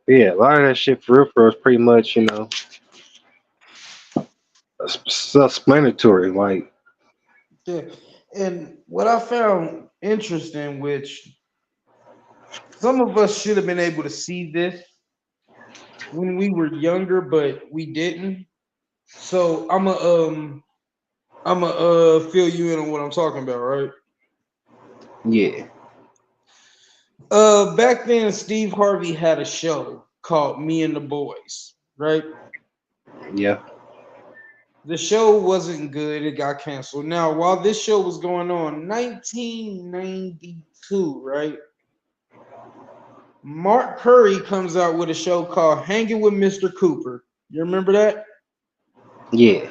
Yeah, a lot of that shit for real is pretty much, self-explanatory. Like, Yeah. And what I found interesting, which some of us should have been able to see this when we were younger, but we didn't. So I'm a fill you in on what I'm talking about, right? yeah, Back then Steve Harvey had a show called Me and the Boys, right? yeah, The show wasn't good, it got canceled. Now, while this show was going on, 1992, right? Mark Curry comes out with a show called Hanging with Mr. Cooper. You remember that? yeah,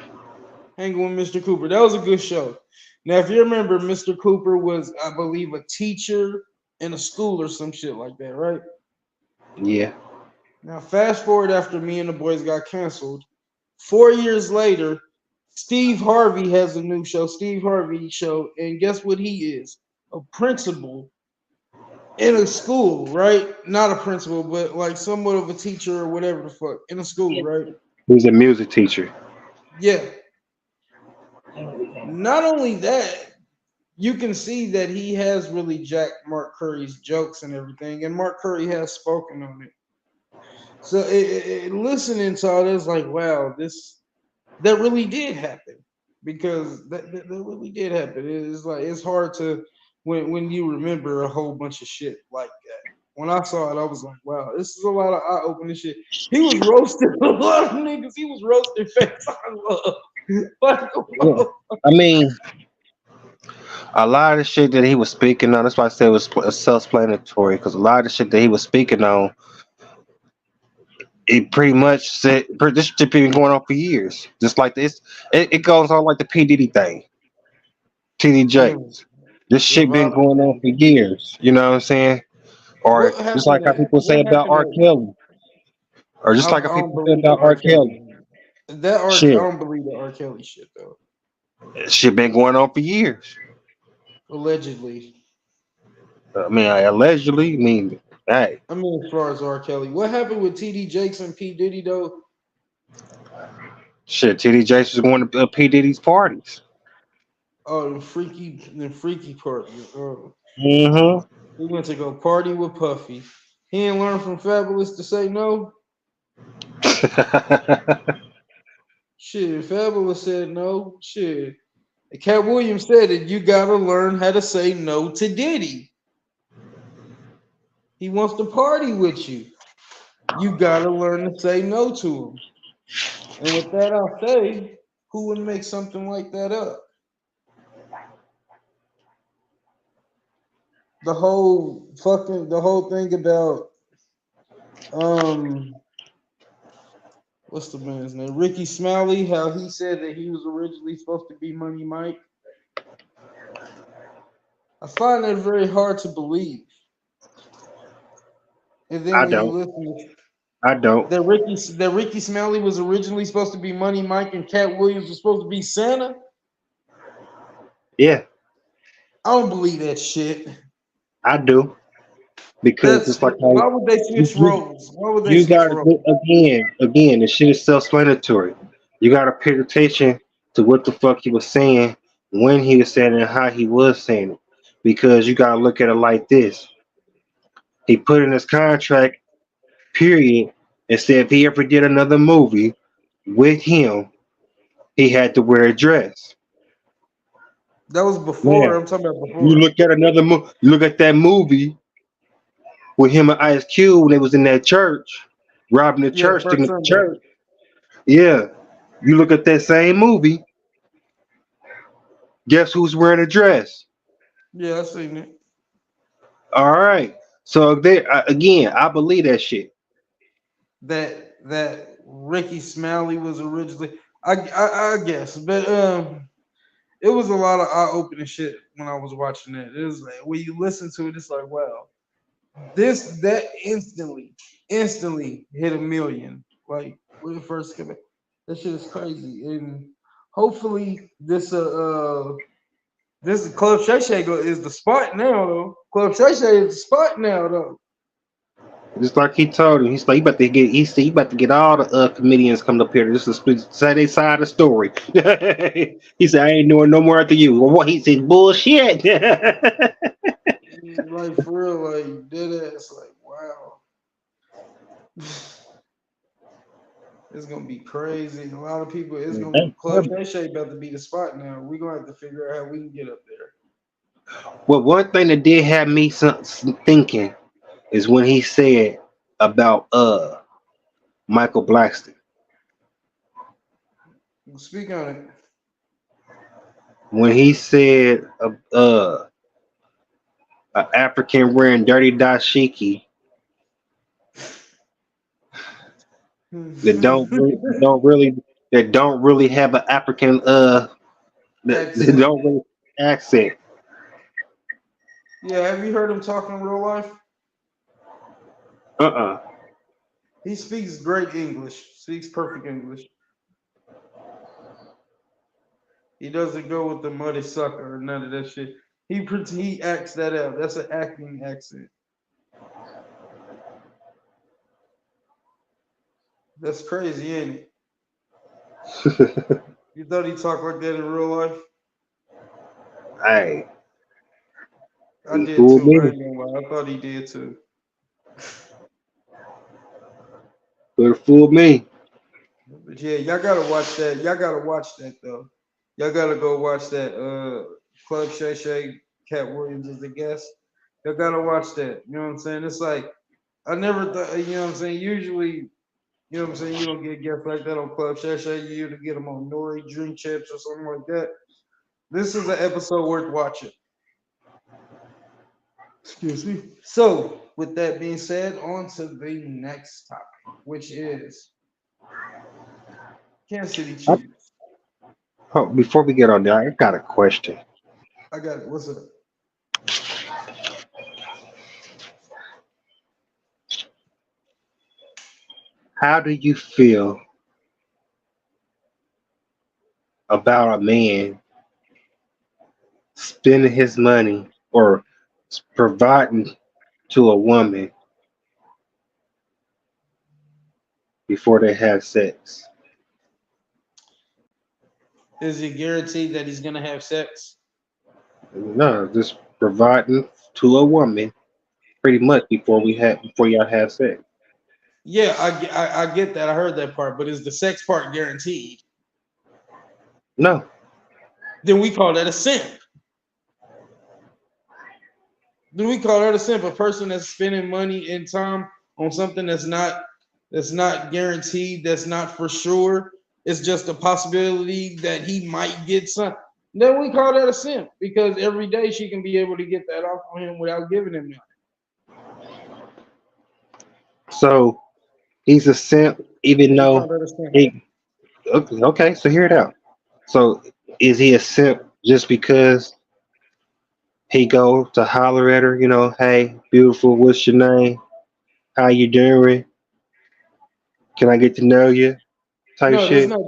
Hanging with Mr. Cooper. That was a good show. Now, if you remember, Mr. Cooper was, I believe, a teacher in a school or some shit like that, right? yeah. Now, fast forward after Me and the Boys got canceled. 4 years later, Steve Harvey has a new show, Steve Harvey Show, and guess what he is? A principal in a school, right? Not a principal, but like somewhat of a teacher or whatever the fuck in a school, right? He's a music teacher. Yeah. Not only that, you can see that he has really jacked Mark Curry's jokes and everything, and Mark Curry has spoken on it. So listening to all this, like, wow, this that really did happen because that really did happen. It's like it's hard to when you remember a whole bunch of shit like that. When I saw it, I was like, wow, this is a lot of eye opening shit. He was roasting a lot of niggas. He was roasting Face on Love. Like, Yeah. whoa. I mean, a lot of the shit that he was speaking on. That's why I said it was self-explanatory. Because a lot of the shit that he was speaking on, it pretty much said this shit been going on for years. Just like this, it goes on like the P Diddy thing, TD Mm, Jakes. This the shit been going on violence. for years. You know what I'm saying? Or What just like happened? how people say What about happened? R. Kelly, or just like how I don't people say believe the about R. R. Kelly. Kelly. I Shit, don't believe the R. Kelly shit though. shit been going on for years. Allegedly. I mean, allegedly. I mean, hey, I mean, as far as R. Kelly, what happened with T.D. Jakes and P. Diddy though? shit. TD Jakes was going to P Diddy's parties. Oh, the freaky party. Oh, Mm-hmm. he went to go party with Puffy. He didn't learn from Fabulous to say no. Shit, Fabulous said no. Shit, Cat Williams said it. You gotta learn how to say no to Diddy. He wants to party with you. You gotta learn to say no to him. And with that, I'll say, who would make something like that up? The whole thing about um what's the man's name? Ricky Smiley, how he said that he was originally supposed to be Money Mike. I find that very hard to believe. And then I when you don't. listen I don't. that Ricky Smiley was originally supposed to be Money Mike and Cat Williams was supposed to be Santa, Yeah, I don't believe that shit. I do. Because That's it's like why how would they you, switch you, roles? Why would they you switch gotta roles? do again. The shit is self-explanatory. You gotta pay attention to what the fuck he was saying, when he was saying it, and how he was saying it. Because you gotta look at it like this. He put in his contract, period, and said if he ever did another movie with him, he had to wear a dress. That was before. Now, I'm talking about you before. look at you look at that movie with him and Ice Cube when they was in that church, robbing the Yeah, church, first sticking the Sunday. church. Yeah, you look at that same movie. Guess who's wearing a dress? Yeah, I seen it. All right. So there again, I believe that shit. That Ricky Smiley was originally. I guess, but it was a lot of eye opening shit when I was watching it. It was like when you listen to it, it's like wow, that instantly hit a million. Like when it first came out, that shit is crazy. And hopefully this Club Shay Shay is the spot now though. Club Shay Shay is the spot now though. Just like he told him, he's like, he said, you about to get all the comedians coming up here. This is say they side of the story. He said, I ain't doing no more after you. Well, what he said, bullshit. Like for real, like dead ass, like wow. It's gonna be crazy. A lot of people. It's gonna Club Shay Shay about to be the spot now. We're gonna have to figure out how we can get up there. Well, one thing that did have me thinking is when he said about Michael Blackston. Speak on it. When he said African wearing dirty dashiki that don't really have an African that Accent. don't really accent. Yeah, have you heard him talk in real life? Uh-uh. He speaks great English. Speaks perfect English. He doesn't go with the muddy sucker or none of that shit. He acts that out. That's an acting accent. That's crazy, ain't it? You thought he talked like that in real life? Hey, I he did fooled too. me. I ain't gonna lie. I thought he did too. Could have fooled me. But yeah, y'all gotta watch that. Y'all gotta watch that though. Y'all gotta go watch that. Club Shay Shay, Cat Williams is the guest. Y'all gotta watch that. You know what I'm saying? It's like I never thought. You know what I'm saying? Usually, you know what I'm saying? You don't get guests like that on Club Shay Shay. You either get them on Nori Dream Chips or something like that. This is an episode worth watching. Excuse me. So, with that being said, on to the next topic, which is Kansas City Chiefs. Oh, before we get on there, I got a question. I got it. What's up? How do you feel about a man spending his money or providing to a woman before they have sex? Is it guaranteed that he's gonna have sex? No, just providing to a woman pretty much before y'all have sex. Yeah, I get that. I heard that part, but is the sex part guaranteed? No, Then we call that a simp. Then we call that a simp. A person that's spending money and time on something that's not guaranteed, that's not for sure. It's just a possibility that he might get some. Then we call that a simp because every day she can be able to get that off on him without giving him nothing. so he's a simp, even We call though that a simp. he. Okay, so hear it out. So is he a simp just because he go to holler at her? You know, hey, beautiful, what's your name? How you doing? Can I get to know you? Type No, that's shit. not.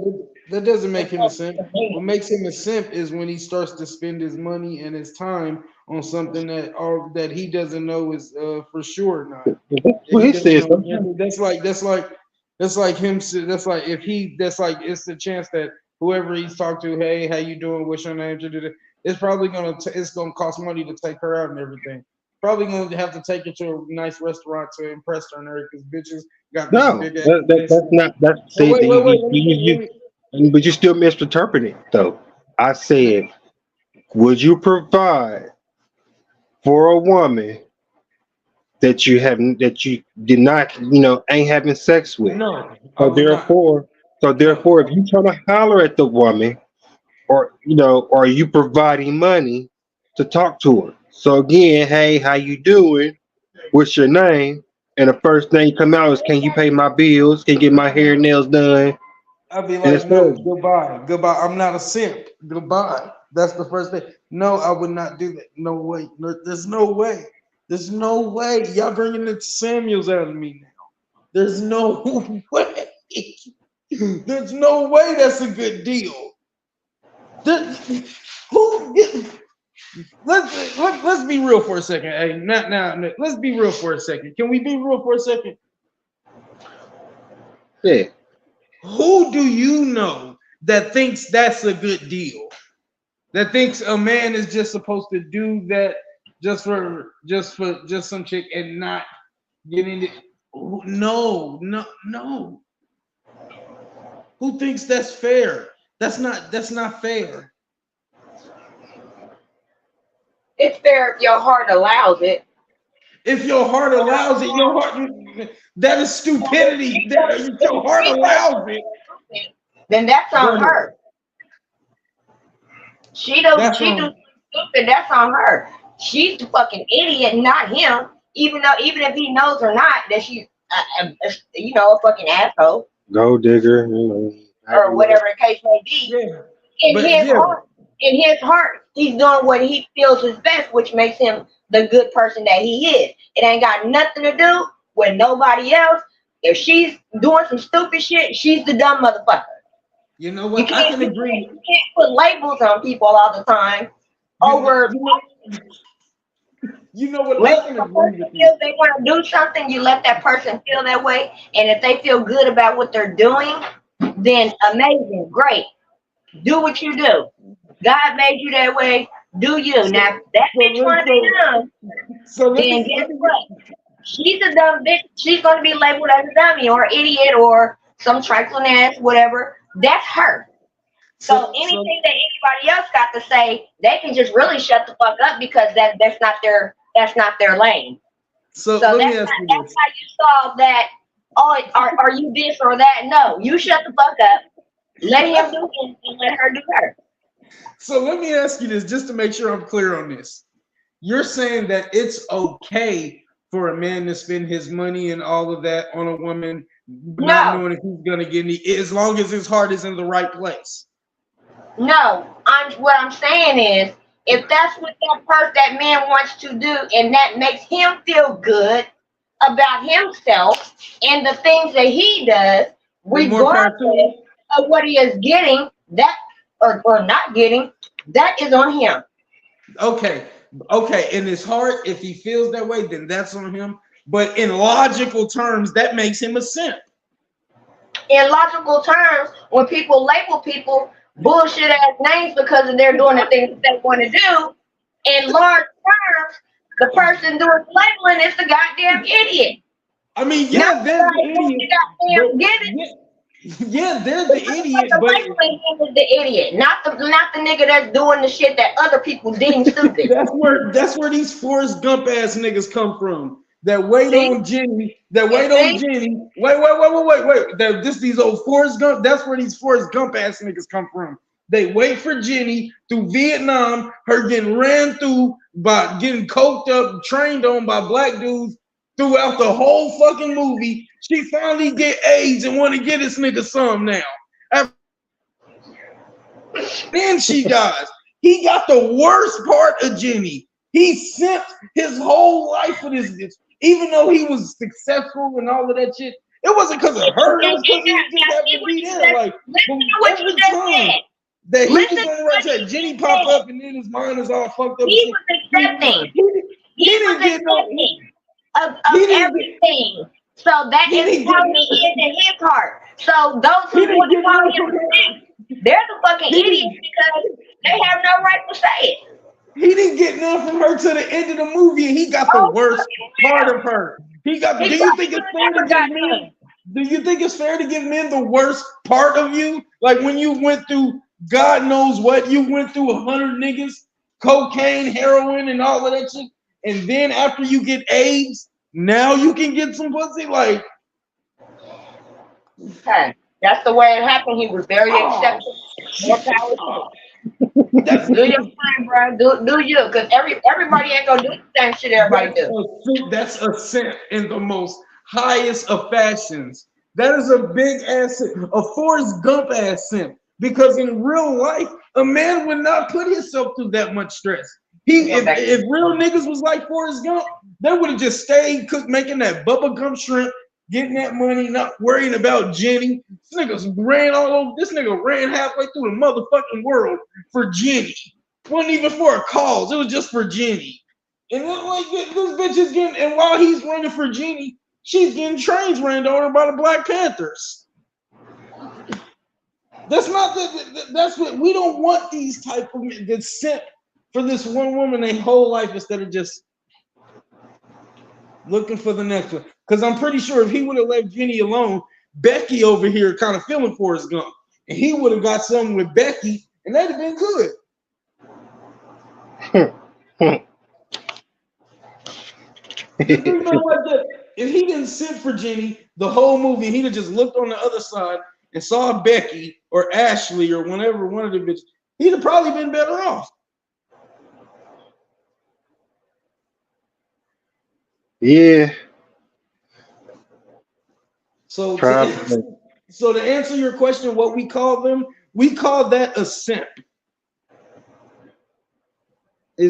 That doesn't make him a simp. What makes him a simp is when he starts to spend his money and his time on something that he doesn't know is for sure or not. That Well, he he doesn't said know. something. That's like him. That's like if he. That's like it's the chance that whoever he's talked to, hey, how you doing? What's your name? It's probably it's gonna cost money to take her out and everything. Probably gonna have to take her to a nice restaurant to impress her and everything. Because bitches got these No, big ass that's faces. not. That's Well, say wait, that wait, wait. Let me finish. but you still misinterpret it though. I said, would you provide for a woman that you did not, ain't having sex with? No, I So would not. therefore, No, if you try to holler at the woman, or are you providing money to talk to her? So again, hey, how you doing? What's your name? And the first thing come out is, can you pay my bills? Can you get my hair and nails done? I'd be And it's like, no, her. goodbye, goodbye. I'm not a simp. Goodbye. That's the first thing. No, I would not do that. No way. No, there's no way. There's no way. Y'all bringing the Samuels out of me now. There's no way. There's no way that's a good deal. There- who? let's be real for a second. Hey, not now. Let's be real for a second. Can we be real for a second? Yeah. Who do you know that thinks that's a good deal? That thinks a man is just supposed to do that just for some chick and not get into no. Who thinks that's fair? That's not fair. It's fair if your heart allows it. If your heart allows it, your heart that is stupidity. If your heart allows it, then that's on her. She do stupid, that's on her. She's the fucking idiot, not him. Even if he knows or not that she's a fucking asshole. Gold digger, or whatever the case may be. Yeah. In his heart, he's doing what he feels is best, which makes him the good person that he is. It ain't got nothing to do with nobody else. If she's doing some stupid shit, she's the dumb motherfucker. You know what? I can agree. You can't put labels on people all the time. You know what? I can agree with you. If they want to do something, you let that person feel that way. And if they feel good about what they're doing, then amazing, great. Do what you do. God made you that way. Do you. Now, if that bitch want to be dumb, then guess what? She's a dumb bitch. She's going to be labeled as a dummy or idiot or some trifling ass, whatever. That's her. So anything that anybody else got to say, they can just really shut the fuck up because that's not their lane. So let me ask you this. That's how you solve that. Oh, are you this or that? No, you shut the fuck up. Let him do him and let her do her. So let me ask you this, just to make sure I'm clear on this. You're saying that it's okay for a man to spend his money and all of that on a woman, not knowing if he's gonna get any, as long as his heart is in the right place. No, what I'm saying is, if that's what that man wants to do, and that makes him feel good about himself and the things that he does, regardless of what he is getting, that or not getting, that is on him. Okay. In his heart, if he feels that way, then that's on him. But in logical terms, that makes him a simp. In logical terms, when people label people bullshit ass names because they're doing the things that they want to do, in large terms, the person doing labeling is the goddamn idiot. I mean, yeah, they're the idiot. Yeah, they're the idiot. But labeling him is the idiot, not the nigga that's doing the shit that other people deem stupid. that's where these Forrest Gump ass niggas come from. That wait on Jenny. Wait. These old Forrest Gump. That's where these Forrest Gump ass niggas come from. They wait for Jenny through Vietnam, her getting ran through by getting coked up, trained on by black dudes throughout the whole fucking movie. She finally get AIDS and want to get this nigga some now. Then she dies. He got the worst part of Jenny. He sent his whole life for this bitch. Even though he was successful and all of that shit, it wasn't because of her. It was because he just happened to be there. Like, every time that he was on the right track, Jenny popped up and then his mind is all fucked up. He was accepting. He was accepting of everything. So that is how he is in his heart. So those who want to call him, they're the fucking idiots because they have no right to say it. He didn't get none from her to the end of the movie, and he got the worst part of her. Do you think it's fair to give men? Do you think it's fair to give men the worst part of you? Like when you went through God knows what, you went through 100 niggas, cocaine, heroin, and all of that shit, and then after you get AIDS, now you can get some pussy. Like, okay, that's the way it happened. He was very accepting. More power to him. Do your thing, bro. Do you? Because everybody ain't gonna do the same shit everybody do. That's a simp in the most highest of fashions. That is a big ass simp, a Forrest Gump ass simp. Because in real life, a man would not put himself through that much stress. If real niggas was like Forrest Gump, they would have just stayed making that bubble gum shrimp, getting that money, not worrying about Jenny. This nigga ran halfway through the motherfucking world for Jenny. Wasn't even for a cause. It was just for Jenny. And then, like this bitch is getting, and while he's running for Jenny, she's getting trains ran over by the Black Panthers. That's not that's what we don't want. These type of men that sent for this one woman their whole life instead of just looking for the next one. Because I'm pretty sure if he would have left Jenny alone, Becky over here kind of feeling Forrest Gump, and he would have got something with Becky, and that'd have been good. You know what, if he didn't sit for Jenny the whole movie, he'd have just looked on the other side and saw Becky or Ashley or whatever one of the bitches, he'd have probably been better off. Yeah. So to answer your question, what we call them, we call that a simp. I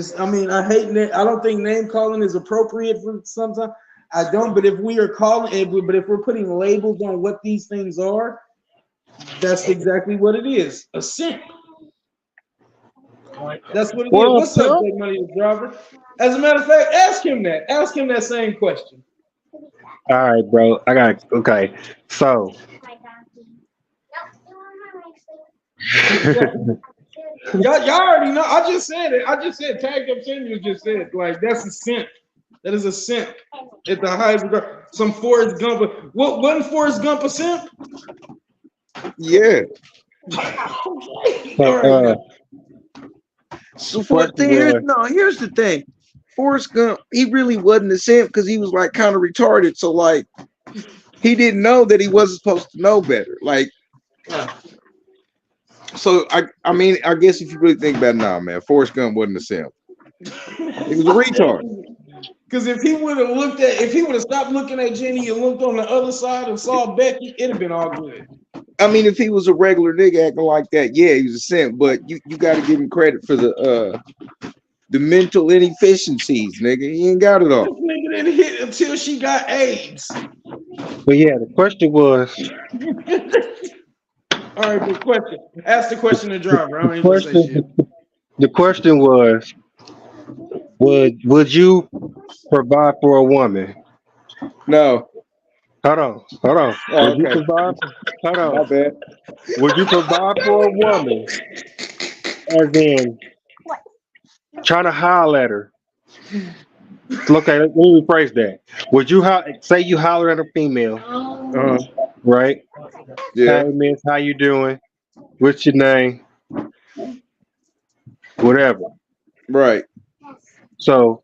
hate I don't think name calling is appropriate for sometimes. I don't, but if we are calling, but if we're putting labels on what these things are, that's exactly what it is. A simp. That's what it is. What's up, Big Money Driver? As a matter of fact, ask him that. Ask him that same question. All right, bro. Okay. So y'all already know. I just said it. I just said Tagged Up Samuel just said, like, that's a simp. That is a simp at the highest regard. Some Forrest Gump. What wasn't Forrest Gump a simp? Yeah. So here's the thing. Forrest Gump, he really wasn't a simp because he was like kind of retarded. So like he didn't know that he wasn't supposed to know better. Like, so I mean, I guess if you really think about it now, man, Forrest Gump wasn't a simp. He was a retard. Because if he would have stopped looking at Jenny and looked on the other side and saw Becky, it'd have been all good. I mean, if he was a regular nigga acting like that, yeah, he was a simp. But you got to give him credit for the mental inefficiencies, nigga. He ain't got it all. This nigga didn't hit until she got AIDS. But yeah, the question was. All right, good question. Ask the question to Driver. I ain't The gonna say shit. the question was, would you provide for a woman? No. Hold on. Oh, Would you okay. provide? Hold on. My bad. Would you provide for a woman? As in, trying to holler at her. Okay, let me rephrase that. Would you say you holler at a female, right? Yeah. Hey, miss, how you doing? What's your name? Whatever. Right. So,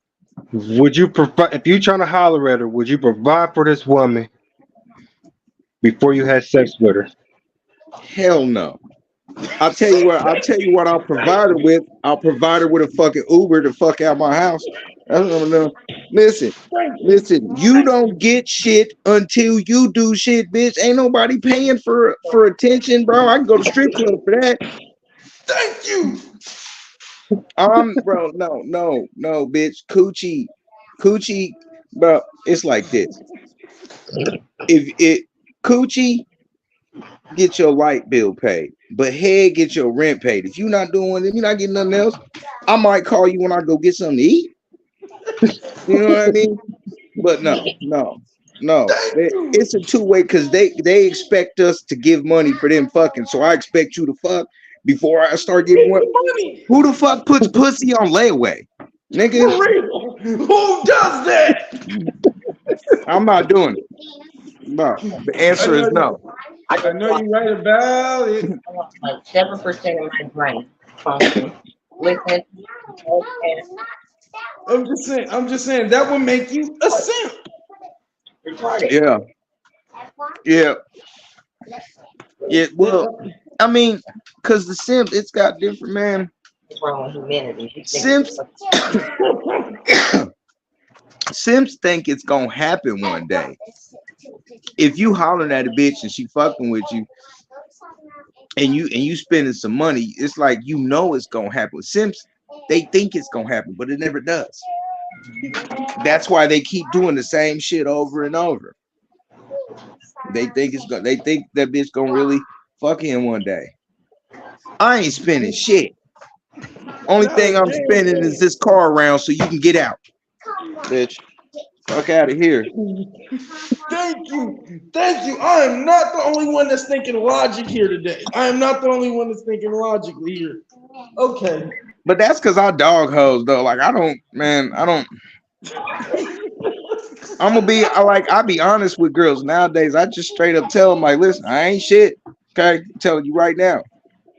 would you provide if you trying to holler at her? Would you provide for this woman before you had sex with her? Hell no. I'll tell you what I'll provide her with. I'll provide her with a fucking Uber to fuck out my house. That's what I'm doing. Listen, you don't get shit until you do shit, bitch. Ain't nobody paying for attention, bro. I can go to strip club for that. Thank you. Bro, no, bitch. Coochie, bro. It's like this. If it coochie, get your light bill paid, but head get your rent paid. If you're not doing it, you're not getting nothing else. I might call you when I go get something to eat. You know what I mean? But no. It's a two-way because they expect us to give money for them fucking. So I expect you to fuck before I start giving money. Who the fuck puts pussy on layaway? Nigga. For real. Who does that? I'm not doing it. No. The answer is no. I know you're right about it. Like 7% of my brain function. Listen. I'm just saying that would make you a simp. Yeah. Well, I mean, because the simp, it's got different, man. What's wrong with humanity? Simps think it's gonna happen one day. If you hollering at a bitch and she fucking with you, and you spending some money, it's like you know it's gonna happen. Simps, they think it's gonna happen, but it never does. That's why they keep doing the same shit over and over. They think that bitch gonna really fuck him one day. I ain't spending shit. Only thing I'm spending is this car around so you can get out. Bitch. Fuck out of here. Thank you. Thank you. I am not the only one that's thinking logic here today. I am not the only one that's thinking logically here. Okay. But that's because I dog hoes though. Like I don't. I'm gonna be I be honest with girls nowadays. I just straight up tell them like, listen, I ain't shit. Okay, I'm telling you right now.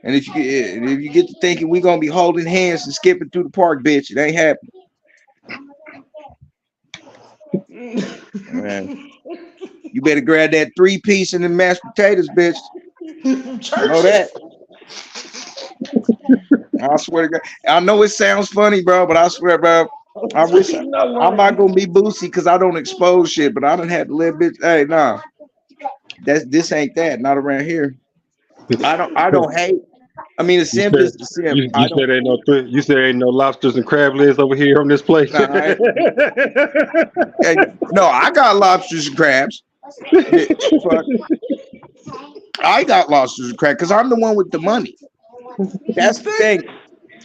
And if you get to thinking we gonna be holding hands and skipping through the park, bitch, it ain't happening. Man, you better grab that 3-piece and the mashed potatoes, bitch. You know that. I swear to God. I know it sounds funny, bro, but I swear, bro, I wish I'm not gonna be boosy because I don't expose shit, but I done had to live, bitch. Hey, nah, this ain't that. Not around here. I don't hate. I mean, the simp is the simp. You said ain't no lobsters and crab legs over here on this place. Nah, no, I got lobsters and crabs. Fuck. I got lobsters and crabs because I'm the one with the money. That's the thing.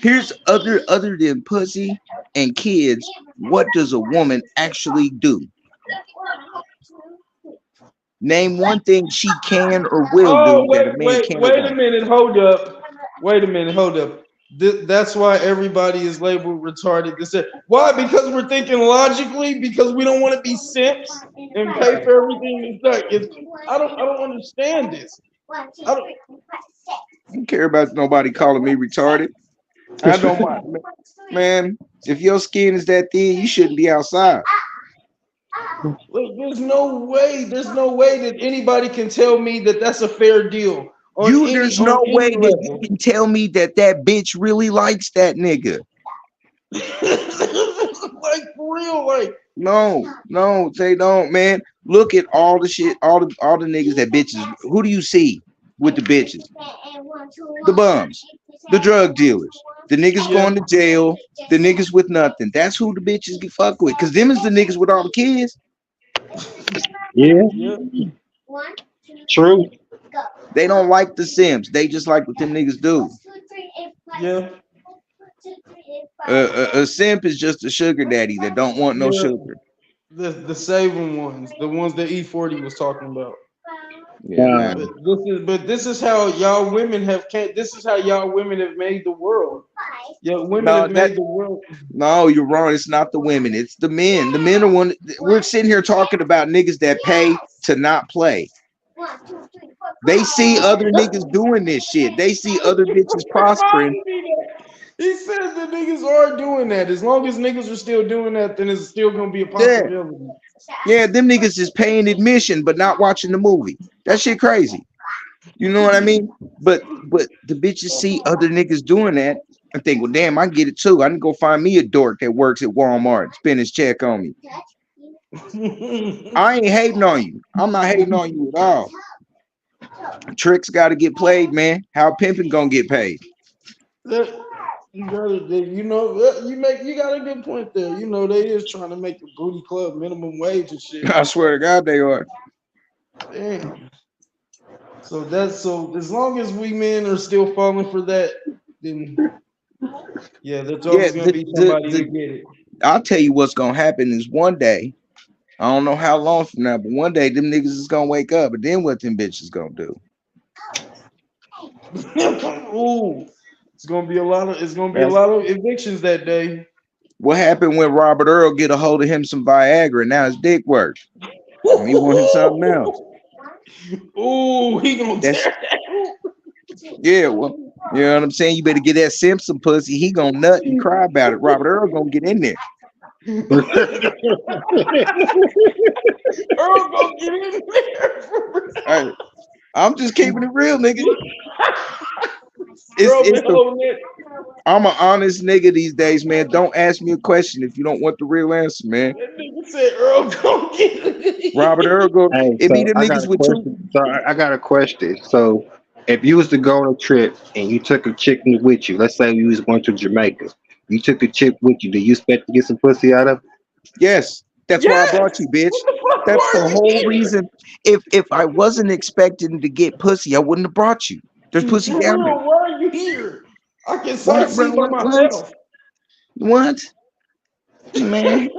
Here's other than pussy and kids. What does a woman actually do? Name one thing she can or will do that a man can't. Wait a minute, hold up. Wait a minute, hold up. That's why everybody is labeled retarded. Why? Because we're thinking logically. Because we don't want to be simps and pay for everything. I don't understand this. I don't care about nobody calling me retarded. I don't mind, man. If your skin is that thin, you shouldn't be outside. Look, there's no way that anybody can tell me that that's a fair deal. There's no way that you can tell me that bitch really likes that nigga. Like for real, like no, they don't, man. Look at all the shit, all the niggas that bitches. Who do you see with the bitches? The bums, the drug dealers, the niggas going to jail, the niggas with nothing. That's who the bitches get fucked with. Cause them is the niggas with all the kids. Yeah. True. They don't like the simps. They just like what them niggas do. Yeah. A simp is just a sugar daddy that don't want no sugar. The saving ones, the ones that E40 was talking about. Yeah. But this is how y'all women have made the world. Yeah, women have made the world. No, you're wrong. It's not the women. It's the men. The men are one. We're sitting here talking about niggas that pay to not play. They see other niggas doing this shit. They see other bitches prospering. He says that niggas are doing that. As long as niggas are still doing that, then it's still gonna be a possibility. Yeah, them niggas is paying admission but not watching the movie. That shit crazy. You know what I mean? But the bitches see other niggas doing that and think, well, damn, I can get it too. I can go find me a dork that works at Walmart and spend his check on me. I ain't hating on you. I'm not hating on you at all. Tricks got to get played, man. How pimping gonna get paid? You got a good point there. You know, they is trying to make the booty club minimum wage and shit. I swear to God, they are. Damn. So as long as we men are still falling for that, then there's always gonna be somebody to get it. I'll tell you what's gonna happen is one day, I don't know how long from now, but one day them niggas is gonna wake up, and then what them bitches gonna do? Ooh, it's gonna be a lot of evictions that day. What happened when Robert Earl get a hold of him some Viagra and now his dick works? He wanted something else. Ooh, he gonna tear that. Yeah, well, you know what I'm saying? You better get that Simpson pussy. He gonna nut and cry about it. Robert Earl gonna get in there. Earl gonna get in there. I'm just keeping it real, nigga. I'm an honest nigga these days, man. Don't ask me a question if you don't want the real answer, man. That nigga said Earl gonna get it. Robert Earl go. Hey, it be the niggas with two. So I got a question. So if you was to go on a trip and you took a chick with you, let's say you was going to Jamaica, you took a chick with you, do you expect to get some pussy out of it? Yes. That's why I brought you, bitch. That's the whole reason. If I wasn't expecting to get pussy, I wouldn't have brought you. There's pussy down there. Why are you here? I can sightsee by myself. What? Man,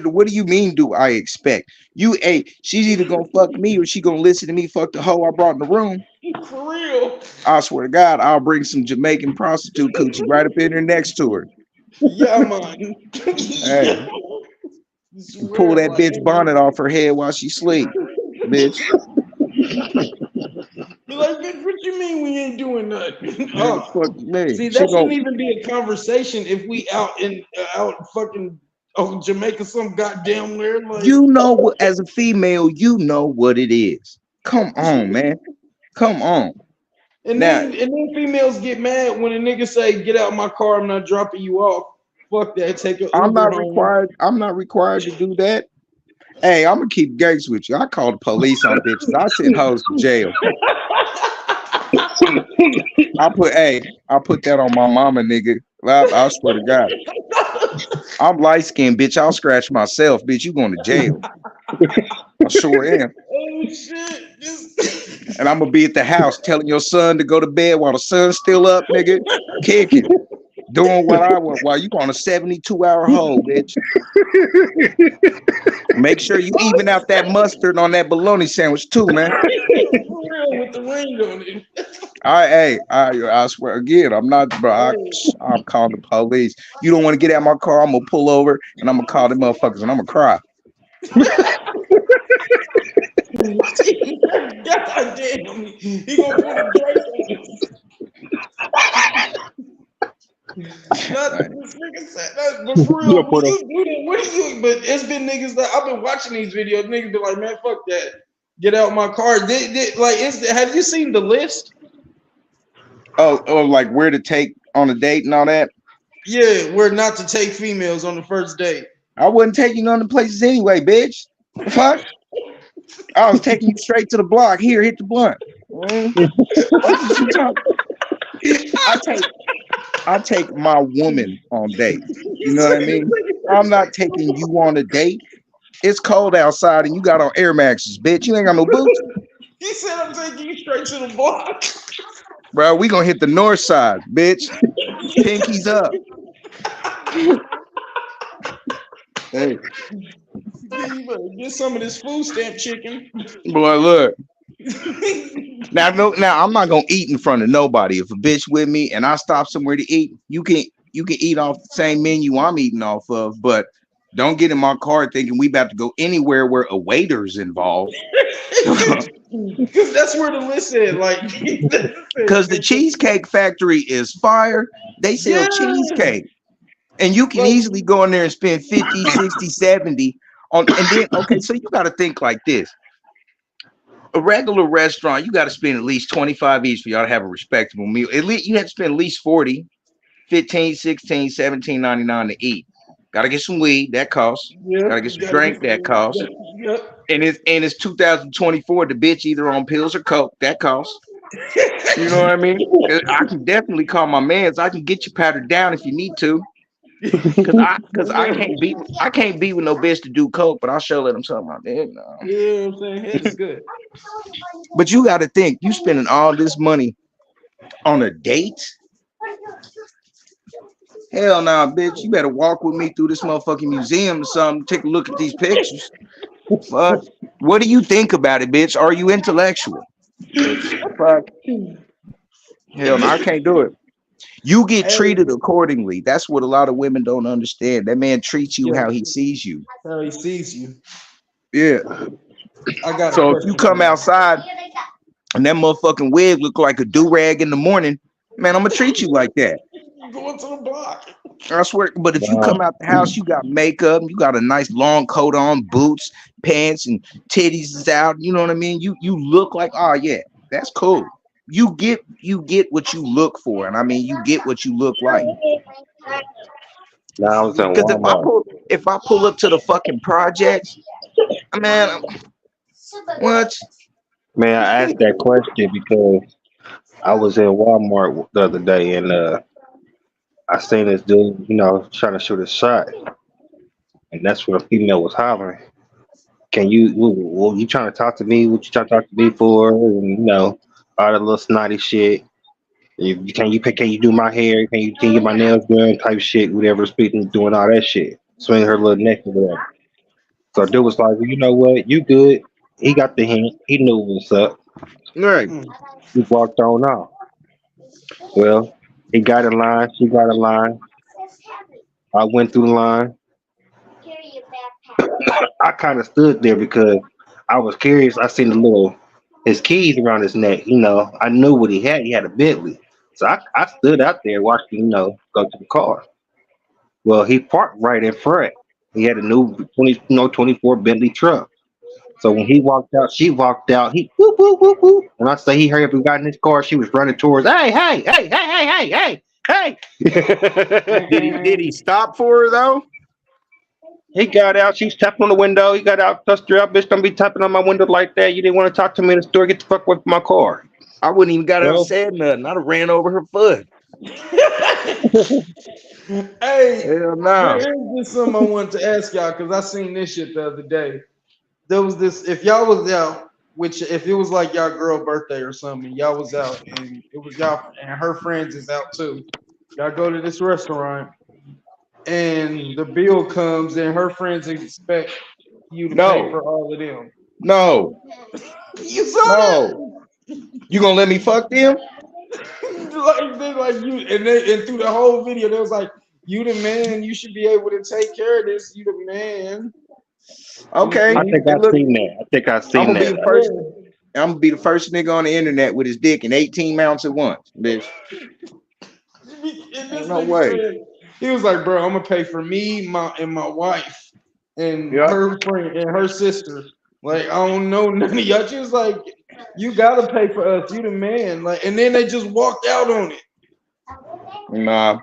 what do you mean? Do I expect you? Hey, she's either gonna fuck me or she gonna listen to me fuck the hoe I brought in the room. For real. I swear to God, I'll bring some Jamaican prostitute coochie right up in there next to her. Yeah, man. Hey, pull that bitch bonnet off her head while she sleep, bitch. Be like, bitch, what you mean we ain't doing nothing? Fuck me. See, that shouldn't even be a conversation if we out fucking Jamaica some goddamn where. Like, you know what? As a female, you know what it is. Come on, man. Come on. And then females get mad when a nigga say, "Get out my car, I'm not dropping you off." Fuck that. Take a I'm not Uber home. required. I'm not required to do that. Hey, I'm gonna keep gangs with you. I call the police on bitches. I send hoes to jail. I put that on my mama, nigga. I swear to God. I'm light skinned, bitch. I'll scratch myself, bitch. You going to jail. I sure am. Oh shit. And I'm gonna be at the house telling your son to go to bed while the sun's still up, nigga. Kicking. Doing what I want while you on a 72-hour hold, bitch. Make sure you even out that mustard on that bologna sandwich too, man. With the ring on it. I swear again, I'm not, bro. I'm calling the police. You don't want to get out my car, I'm gonna pull over and I'm gonna call them motherfuckers and I'm gonna cry. God damn, he gonna put a Drake on it. But for real, when you do that, what do you? But it's been niggas that I've been watching these videos. Niggas be like, man, fuck that. Get out my car. Have you seen the list? Oh, like where to take on a date and all that? Yeah, where not to take females on the first date. I wouldn't take you none of the places anyway, bitch. Fuck. I was taking you straight to the block. Here, hit the blunt. I take my woman on dates. You know what I mean? I'm not taking you on a date. It's cold outside and you got on Air Maxes, bitch. You ain't got no boots. He said I'm taking you straight to the block. Bro, we gonna hit the north side, bitch. Pinkies up. Hey. Get some of this food stamp chicken. Boy, look. Now I'm not gonna eat in front of nobody. If a bitch with me and I stop somewhere to eat, you can eat off the same menu I'm eating off of, but don't get in my car thinking we about to go anywhere where a waiter's involved. Because that's where the list is. Like, because the Cheesecake Factory is fire. They sell cheesecake. And you can easily go in there and spend 50, 60, 70 on, and then, okay, so you got to think like this. A regular restaurant, you got to spend at least 25 each for y'all to have a respectable meal. At least you have to spend at least 40, 15, 16, 17.99 to eat. Got to get some weed, that costs. Got to get some drink, that costs. And it's 2024, the bitch either on pills or coke, that costs. You know what I mean? I can definitely call my mans. I can get you powdered down if you need to. Cause I can't be with no bitch to do coke, but I'll show let them something out there. No. Yeah, I'm saying it's good. But you got to think, you spending all this money on a date? Hell no, bitch. You better walk with me through this motherfucking museum or something. Take a look at these pictures. Fuck. What do you think about it, bitch? Are you intellectual? Fuck. Hell no, I can't do it. You get treated accordingly. That's what a lot of women don't understand. That man treats you how he sees you. How he sees you. Yeah. So if you come outside and that motherfucking wig look like a do-rag in the morning, man, I'm gonna treat you like that. Going to the block. I swear. But if you come out the house, you got makeup, you got a nice long coat on, boots, pants, and titties is out. You know what I mean? You look like, oh yeah, that's cool. You get what you look for, and I mean you get what you look like. Because if I pull up to the fucking projects, man, what? Man, I asked that question because I was in Walmart the other day and I seen this dude, trying to shoot a shot, and that's where a female was hollering. Can you trying to talk to me? What you trying to talk to me for? And all the little snotty shit. Can you do my hair? Can you get my nails done? Type shit, whatever. Speaking, doing all that shit, swinging her little neck or whatever. So dude was like, well, you know what? You good? He got the hint. He knew what's up. Right. Mm. He walked on off. Well, he got in line. She got in line. I went through the line. I kind of stood there because I was curious. I seen the little his keys around his neck. You know, I knew what he had. He had a Bentley. So I stood out there watching, go to the car. Well, he parked right in front. He had a new 24 Bentley truck. So when he walked out, she walked out. He whoop whoop whoop whoop. When I say he hurried up and got in his car, she was running towards. Hey hey hey hey hey hey hey hey. Did he stop for her though? He got out. She was tapping on the window. He got out, cussed her out. Bitch, don't be tapping on my window like that. You didn't want to talk to me in the store. Get the fuck away from my car. I wouldn't even got out Well, and said nothing. I'd have ran over her foot. Hey, Hell no. here's just something I wanted to ask y'all because I seen this shit the other day. There was this. If y'all was out, which if it was like y'all girl birthday or something, y'all was out, and it was y'all and her friends is out too. Y'all go to this restaurant, and the bill comes, and her friends expect you to pay No. for all of them. No. You saw No. You gonna let me fuck them? like you, and through the whole video, they was like, "You the man. You should be able to take care of this. You the man." Okay. I think Hey, I've look, seen that. I think I've I'm seen gonna be that. the first. I'm gonna be the first nigga on the internet with his dick in 18 mounts at once, bitch. And this No nigga way. said, he was like, "Bro, I'm gonna pay for me, my wife, and Yeah. her friend and her sister. Like, I don't know none of y'all." She was like, "You gotta pay for us. You the man." Like, and then they just walked out on it. Nah,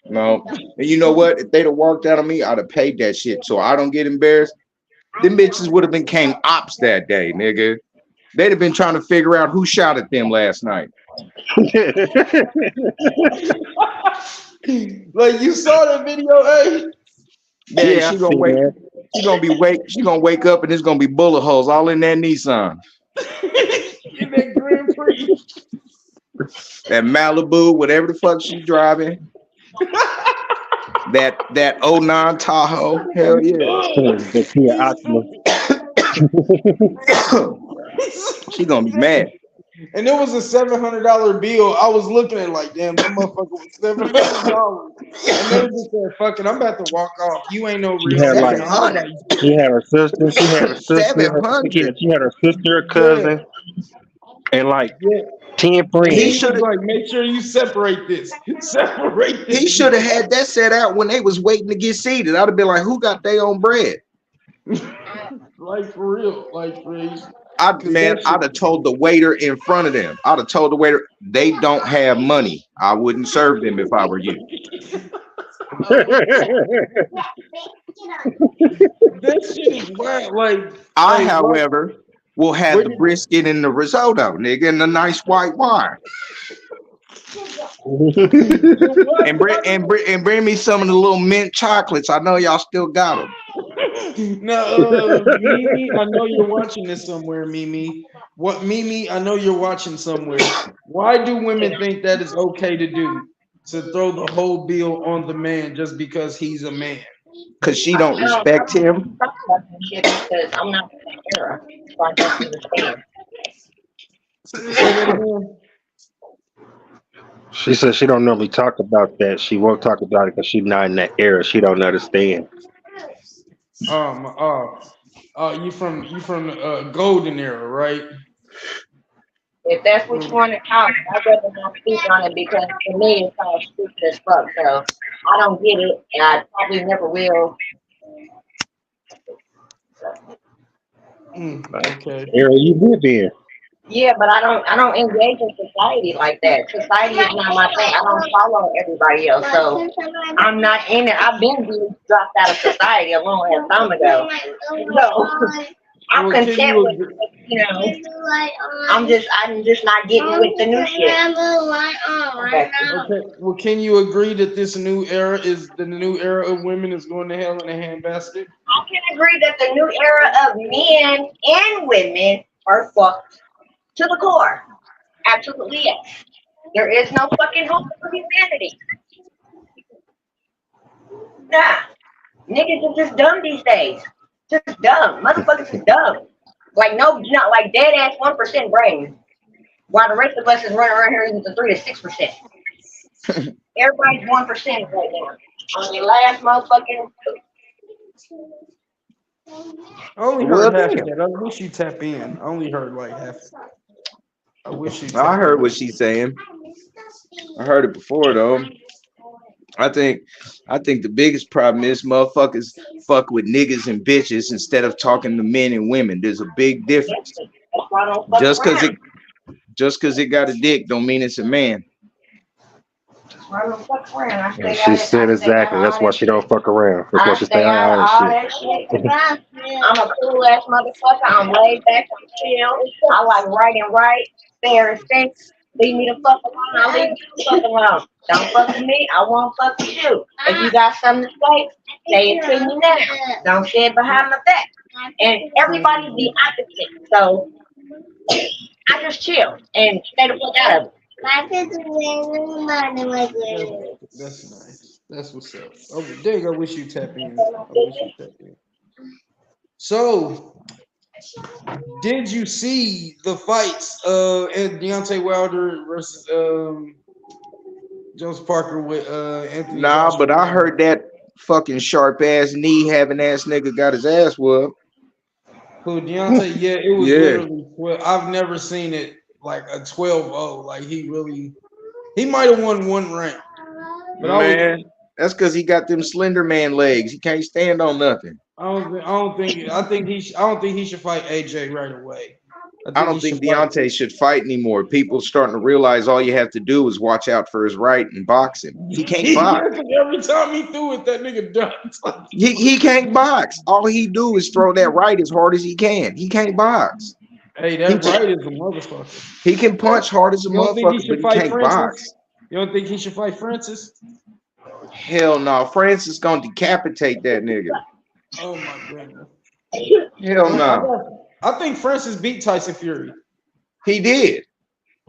no. And you know what? If they'd have walked out on me, I'd have paid that shit. So I don't get embarrassed. Them bitches would have came ops that day, nigga. They'd have been trying to figure out who shot at them last night. Like, you saw that video, hey? Yeah, Yeah, I she gonna seen wake. that. She gonna wake up and there's gonna be bullet holes all in that Nissan, In that Grand Prix. that Malibu, whatever the fuck she's driving. That '09 Tahoe. Hell yeah. The Kia Optima. She gonna be mad. And it was a $700 bill. I was looking at it like, damn, that motherfucker was $700. And they just said, "Fuck it, I'm about to walk off. You ain't no She real had man." like 700. she had her sister. She had her sister. 700. She had her sister, a cousin, and like Yeah. 10 And friends. he shoulda- was like, "Make sure you separate this. Separate this." He should have had that set out when they was waiting to get seated. I'd have been like, who got their own bread? Like, for real. Like, for real. I'd have told the waiter in front of them. I'd have told the waiter they don't have money. I wouldn't serve them if I were you. That shit is wild. Like, I, like, however, will have Where the did- brisket and the risotto, nigga, and the nice white wine. And bring me some of the little mint chocolates. I know y'all still got them. No, Mimi, I know you're watching this somewhere, Mimi. What, Mimi? I know you're watching somewhere. Why do women think that is okay to do? To throw the whole bill on the man just because he's a man? Cause she don't respect him. Because I'm not in that era, so I don't understand. Say that again. She said she don't normally talk about that. She won't talk about it because she's not in that era. She don't understand. You from the golden era, right? If that's what you want to talk, I'd rather not speak on it because to me it's all stupid as fuck. So I don't get it, and I probably never will. Okay. Era you live in. Yeah, but I don't engage in society like that. Society is not my thing. I don't follow everybody else, so I'm not in it. I've been dropped out of society a long ass time ago. So I'm Well, can content you with, I'm just not getting with the new shit. Okay. Okay. Well, can you agree that this new era is the new era of women is going to hell in a handbasket? I can agree that the new era of men and women are fucked to the core. Absolutely, yes. There is no fucking hope for humanity. Nah. Niggas are just dumb these days. Just dumb. Motherfuckers is dumb. Like no, not like dead ass 1% brain. While the rest of us is running around here using the 3 to 6%. Everybody's 1% right now. On your last motherfucking. I only heard half of that. I wish you tap in. I only heard like half. I wish you. I heard what she's saying. I heard it before though. I think the biggest problem is motherfuckers fuck with niggas and bitches instead of talking to men and women. There's a big difference. Just cause it got a dick don't mean it's a man. And she said exactly. That's why she don't fuck around. That's why she stay out of that shit. I'm a cool ass motherfucker. I'm laid back. I'm chill. I like writing right, fair and things. Leave me the fuck alone. I'll leave you the fuck alone. Don't fuck with me. I won't fuck with you. If you got something to say it to me now. Don't say it behind my back. And everybody's the opposite. So I just chill and stay the fuck out of it. That's nice. That's what's up. Oh, Dig, I wish you tap in. I wish you tap in. So, did you see the fights at Deontay Wilder versus Joseph Parker with Anthony? Nah, Joshua? but I heard that fucking sharp ass knee having ass nigga got his ass whooped. Who Deontay? Yeah, it was Yeah. literally 12. I've never seen it like a 12-0. Like he might have won one round. But Man, that's because he got them slender man legs. He can't stand on nothing. I don't think he should fight AJ right away. I don't think Deontay should fight anymore. People starting to realize all you have to do is watch out for his right and box him. He can't box. Every time he threw it, that nigga ducked. He can't box. All he do is throw that right as hard as he can. He can't box. Hey, that right is a motherfucker. He can punch hard as a You don't think he motherfucker, should but he fight can't Francis? box. You don't think he should fight Francis? Hell no. Francis gonna decapitate that nigga. Oh my goodness. Hell no. I think Francis beat Tyson Fury. He did.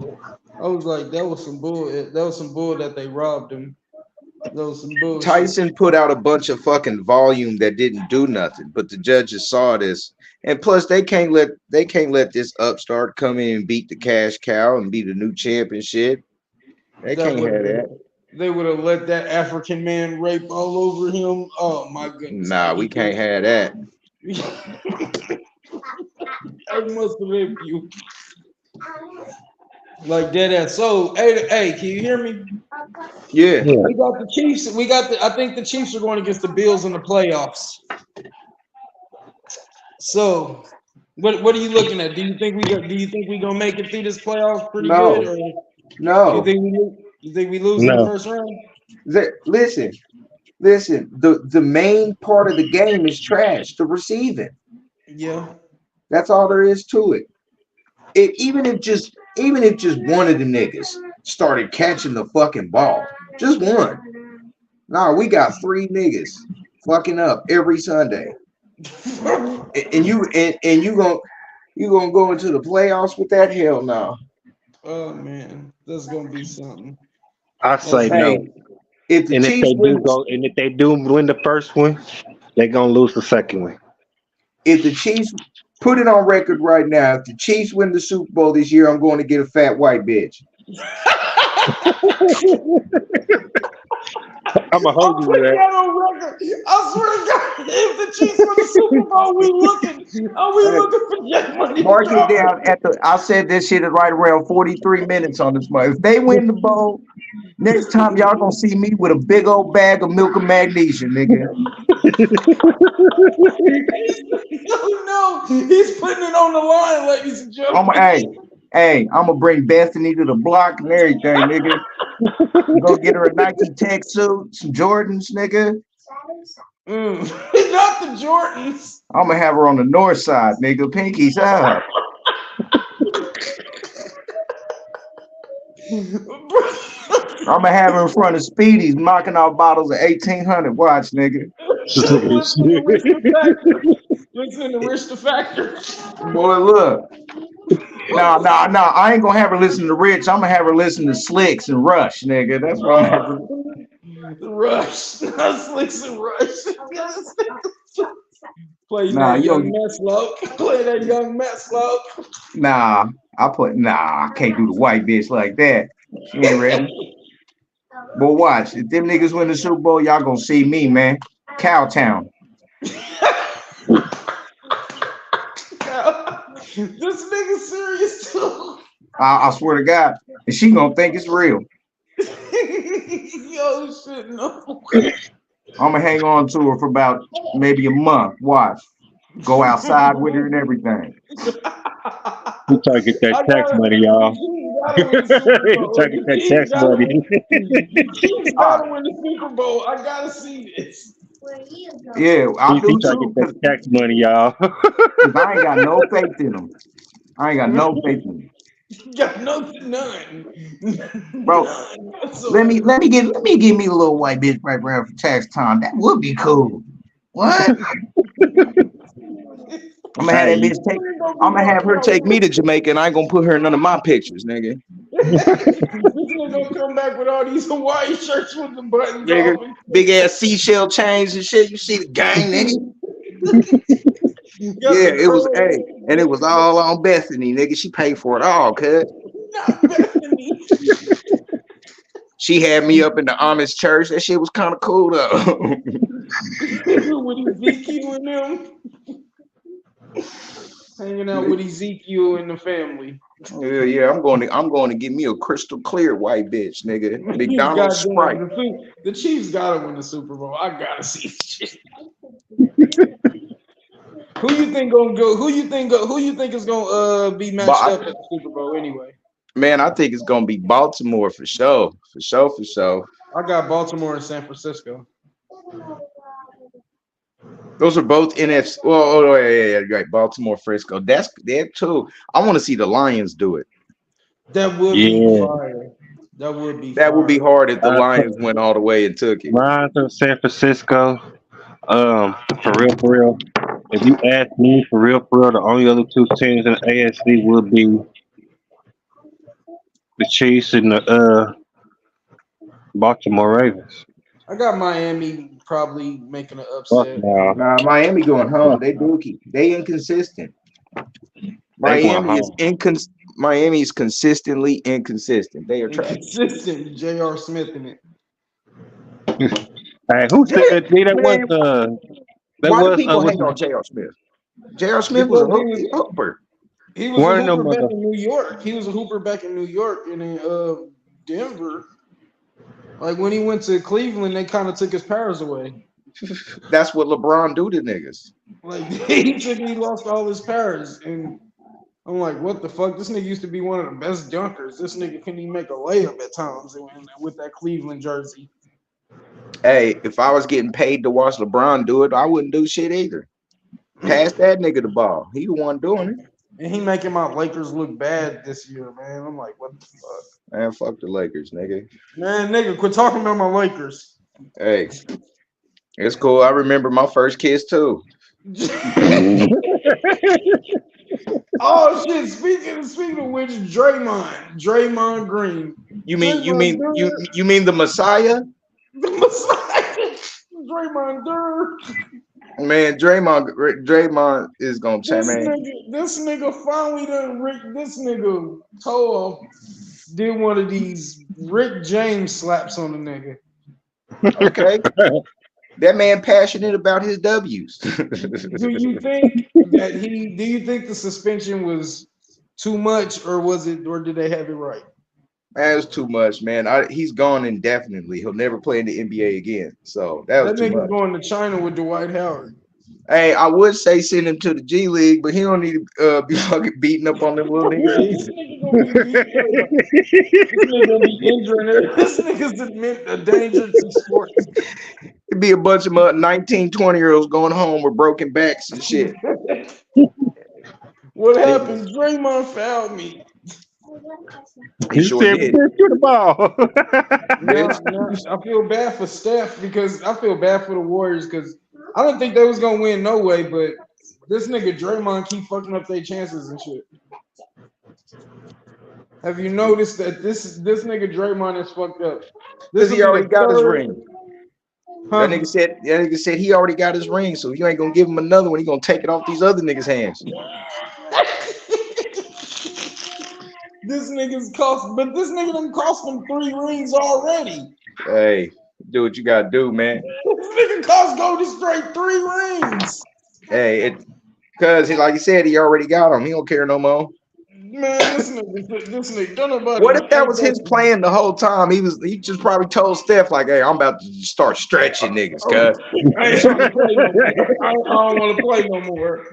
I was like, that was some bull. That was some bull that they robbed him. That was some bull. Tyson put out a bunch of fucking volume that didn't do nothing, but the judges saw this. And plus they can't let this upstart come in and beat the cash cow and be the new champ and shit. They can't have that. They would have let that African man rape all over him. Oh my goodness. Nah, we can't have that. I must rape you. Like dead ass. So, hey, can you hear me? Yeah. We got the Chiefs. I think the Chiefs are going against the Bills in the playoffs. So, what are you looking at? Do you think we gonna make it through this playoffs pretty good? Or No. you think we lose in the first round? Listen. The main part of the game is trash. The receiving. Yeah. That's all there is to it. Even if just one of the niggas started catching the fucking ball, just one. Nah, we got 3 niggas fucking up every Sunday, and you gonna go into the playoffs with that? Hell no. Oh man, that's gonna be something. I say no. If the Chiefs if they do win the first one, they're gonna lose the second one. If the Chiefs, put it on record right now, if the Chiefs win the Super Bowl this year, I'm going to get a fat white bitch. I'm gonna hold you to that. On record. I swear to God, if the Chiefs win the Super Bowl, we looking for Jet Money? Mark it down I said this shit is right around 43 minutes on this month. If they win the bowl, next time y'all gonna see me with a big old bag of milk and magnesia, nigga. No, he's putting it on the line, ladies and gentlemen. I'm gonna bring Bethany to the block and everything, nigga. Go get her a Nike Tech suit, some Jordans, nigga. Not the Jordans. I'm gonna have her on the north side, nigga. Pinkies up. I'm gonna have her in front of Speedies knocking out bottles of 1800. Watch, nigga. Listen to Rich the Factor. Boy, look. No. I ain't gonna have her listen to Rich. I'm gonna have her listen to Slicks and Rush, nigga. That's what I'm gonna have her. Rush, not Slicks and Rush. Play Nah, that you young don't. Meslow. Play that young Meslow. Nah, I can't do the white bitch like that. She ain't ready. But watch, if them niggas win the Super Bowl, y'all gonna see me, man. Cowtown. This nigga serious too. I swear to God, and she gonna think it's real. Yo, shit, no. I'm gonna hang on to her for about maybe a month. Watch, go outside with her and everything. We trying to get that tax money, y'all. We trying to get that tax money. He's gotta win the Super Bowl. I gotta see this. Yeah, I He do trying to too. get that tax money, y'all. Cause I ain't got no faith in them. I ain't got no faith in them. Got none. Bro, None. So, let me give me a little white bitch right around for tax time. That would be cool. What? I'm gonna have that bitch take. I'm gonna have her take me to Jamaica, and I ain't gonna put her in none of my pictures, nigga. This nigga gonna come back with all these Hawaii shirts with the buttons Nigga, off. big ass seashell chains and shit. You see the gang, nigga? Got Yeah, the it was curls. and it was all on Bethany, nigga. She paid for it all, cuz. Not Bethany. She had me up in the Amish church. That shit was kind of cool though. With Ezekiel and them. Hanging out with Ezekiel and the family. Yeah. I'm going to get me a crystal clear white bitch, nigga. McDonald's Sprite. Goddamn, the Chiefs gotta win the Super Bowl. I gotta see this shit. Who you think gonna go? Who you think is gonna be matched up at the Super Bowl anyway? Man, I think it's gonna be Baltimore for sure. For sure. I got Baltimore and San Francisco. Those are both NFC. Well, yeah, right. Baltimore, Frisco. That's that too. I want to see the Lions do it. That would be fire. That would be. That would be hard if the Uh, Lions went all the way and took it. Mine's in San Francisco. For real. If you ask me, for real, the only other two teams in the AFC would be the Chiefs and the Baltimore Ravens. I got Miami probably making an upset. No. Nah, Miami going home. They dookie. They inconsistent. Miami is consistently inconsistent. They are trash. Inconsistent. J.R. Smith in it. Hey, who said that? Why do people hate on J.R. Smith? J.R. Smith was a hooper. He was a hooper back in New York. He was a hooper back in New York and in Denver. Like when he went to Cleveland, they kind of took his powers away. That's what LeBron do to niggas. Like he lost all his powers, and I'm like, what the fuck? This nigga used to be one of the best dunkers. This nigga couldn't even make a layup at times with that Cleveland jersey. Hey, if I was getting paid to watch LeBron do it, I wouldn't do shit either. Pass that nigga the ball. He the one doing it. And he making my Lakers look bad this year, man. I'm like, what the fuck? Man, fuck the Lakers, nigga. Man, nigga, quit talking about my Lakers. Hey, it's cool. I remember my first kiss too. Oh shit! Speaking of which, Draymond Green. You mean the Messiah? The Messiah, Draymond Durr. Man, Draymond is gonna change, man. This nigga finally done this nigga Toho did one of these Rick James slaps on the nigga. Okay. That man passionate about his W's. Do you think the suspension was too much, or did they have it right? That was too much, man. He's gone indefinitely. He'll never play in the NBA again. So that was too much. Going to China with Dwight Howard. Hey, I would say send him to the G League, but he don't need to be fucking beating up on them little niggas. This nigga gonna be injuring it. This nigga's a danger to sports. It'd be a bunch of 19, 20-year-olds going home with broken backs and shit. What happened? Draymond fouled me. He said, "Shoot the ball." I feel bad for Steph because I feel bad for the Warriors because I don't think they was gonna win no way, but this nigga Draymond keep fucking up their chances and shit. Have you noticed that this nigga Draymond is fucked up? Because This he will be already the got his third- ring. Huh? That nigga said he already got his ring, so you ain't gonna give him another one. He gonna take it off these other niggas' hands. This nigga's cost, but this nigga done cost him 3 rings already. Hey, do what you gotta do, man. This nigga cost Golden State 3 rings. Hey, cause he, like you said, he already got him. He don't care no more. Man, this nigga, don't nobody. What if that was his plan the whole time? He just probably told Steph like, "Hey, I'm about to start stretching niggas, cuz I ain't trying to play no more. I don't want to play no more.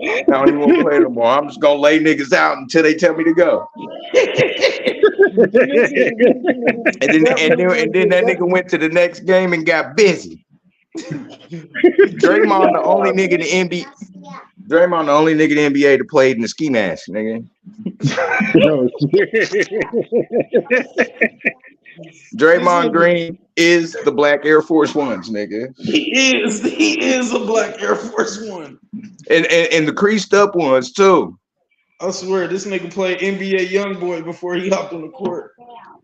I don't even want to play no more. I'm just gonna lay niggas out until they tell me to go." And then that nigga went to the next game and got busy. Draymond the only nigga in the NBA. Draymond the only nigga in the NBA that played in the ski mask, nigga. Draymond Green is the black Air Force Ones, nigga. He is a black Air Force One. And the creased up ones too. I swear, this nigga played NBA YoungBoy before he hopped on the court.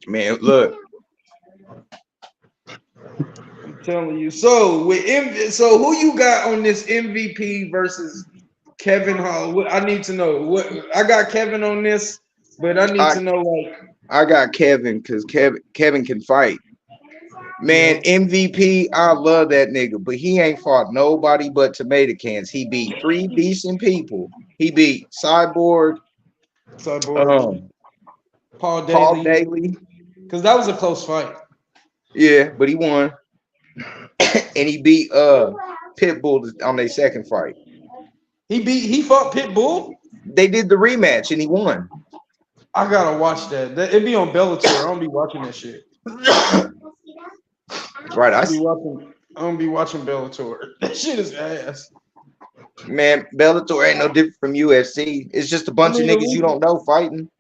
Man, look. I'm telling you. So so who you got on this MVP versus Kevin Hall? I need to know. What I got Kevin on this, but I need to know like. I got Kevin because Kevin can fight. Man, MVP, I love that nigga, but he ain't fought nobody but tomato cans. He beat 3 decent people. He beat Cyborg, Paul Daly. Because that was a close fight. Yeah, but he won. And he beat Pitbull on their second fight. He fought Pitbull? They did the rematch and he won. I gotta watch that. It'd be on Bellator. I don't be watching that shit. Right. I don't be watching Bellator. That shit is ass. Man, Bellator ain't no different from UFC. It's just a bunch of niggas you don't know fighting.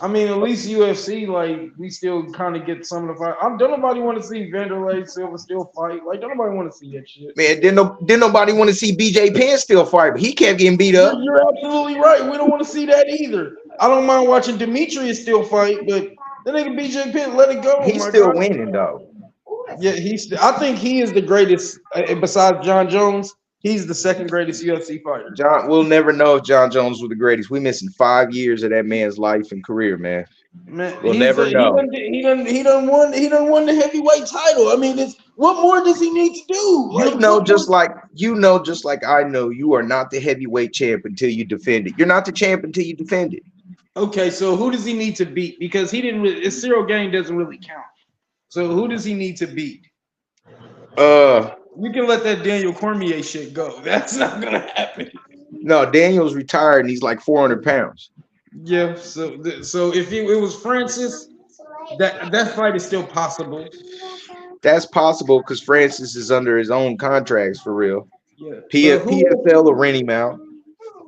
I mean, at least UFC, like, we still kind of get some of the fight. Don't nobody want to see Vanderlei Silva still fight. Like, don't nobody want to see that shit. Man, didn't nobody want to see BJ Penn still fight, but he kept getting beat up. You're absolutely right. We don't want to see that either. I don't mind watching Demetrius still fight, but the nigga BJ Penn, let it go. He's still winning, though. Yeah, I think he is the greatest, besides John Jones. He's the second greatest UFC fighter. We'll never know if John Jones was the greatest. We missing 5 years of that man's life and career, man. We'll never know. He done won the heavyweight title. I mean, what more does he need to do? Just like I know, you are not the heavyweight champ until you defend it. You're not the champ until you defend it. Okay, so who does he need to beat? Because he didn't really, his Cyril Gane doesn't really count. So who does he need to beat? You can let that Daniel Cormier shit go. That's not gonna happen. No, Daniel's retired and he's like 400 pounds. Yeah. So if it was Francis, that fight is still possible. That's possible because Francis is under his own contracts for real. Yeah. PFL will rent him out.